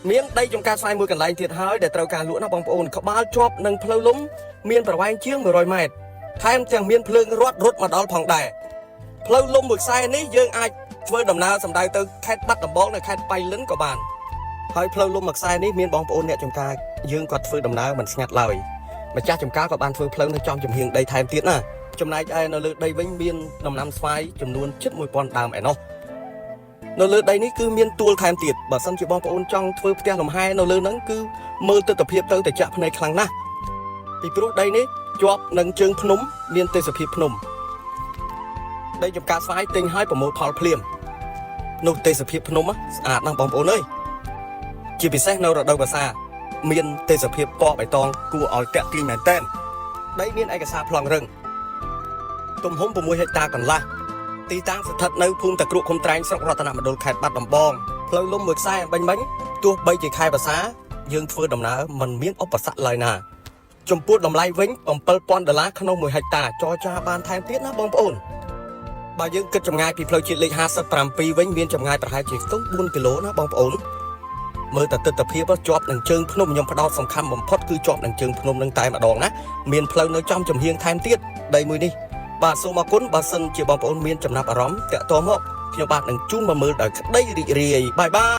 មានដីចំការស្វែងមួយកន្លែងទៀតហើយដែលត្រូវការលក់ណាបងប្អូនក្បាលជាប់នឹងផ្លូវលំមានប្រវែងជាង100ម៉ែត្រថែមទាំងមានភ្លើងរត់មកដល់ផងដែរផ្លូវលំមួយខ្សែនេះយើងអាចធ្វើដំណើរសម្ដៅទៅខេត្តបាត់ដំបងនិងខេត្តបៃលិនក៏បានហើយផ្លូវលំមួយខ្សែនេះមានបងប្អូនអ្នកចំការយើងគាត់ធ្វើដំណើរមិនស្ងាត់ឡើយម្ចាស់ចំការក៏បានធ្វើផ្លូវនៅចំចំហៀងដីថែមទៀតណាចំណែកឯនៅលើដីវិញមានដំណាំស្វាយចំនួនជិត1000ដើមឯណោះនៅលើដីនេះគឺមានទួលថែមទៀតបើសិនជាបងប្អូនចង់ធ្វើផ្ទះលំហែនៅលើហ្នឹងគឺមើលទិដ្ឋភាពទៅតែចាក់ភ្នែកខ្លាំងណាស់ពីព្រោះដីនេះជាប់នឹងជើងភ្នំមានទេសភាពភ្នំដីចំការស្វាយទិញឲ្យប្រមូលផលភ្លាមនោះទេសភាពភ្នំស្អាតណាស់បងប្អូនអើយជាពិសេសនៅរដូវវស្សាមានទេសភាពពណ៌បៃតងគួរឲ្យទាក់ទាញមែនទែនដីមានឯកសារប្លង់រឹងទំហំ6ហិកតាកន្លះទីតាំងស្ថិតនៅភូមិតាក្រក់ឃុំត្រែងស្រុករតនមណ្ឌលខេត្តបាត់ដំបងផ្លូវលំមួយខ្សែបាញ់មិញទោះបីជាខែវស្សាយើងធ្វើដំណើរមិនមានឧបសគ្គឡើយណាចំពោះតម្លៃវិញ$7000ក្នុង1ហិកតាចរចាបានថែមទៀតណាបងប្អូនបើយើងគិតចម្ងាយពីផ្លូវជាតិលេខ57វិញមានចម្ងាយប្រហែលជាខ្ទង់4គីឡូណាបងប្អូនមើលតែទិដ្ឋភាពជាប់នឹងជើងភ្នំខ្ញុំផ្ដោតសំខាន់បំផុតគឺជាប់នឹងជើងភ្នំនឹងតែម្ដងណាមានផ្លូវនៅចំចំហៀងថែមទៀតដីមួយនេះបាទសូមអរគុណបើសិនជាបងប្អូនមានចំណាប់អារម្មណ៍តាក់ទងមកខ្ញុំបាទនឹងជូនមកមើលដោយក្តីរីករាយបាយបាយ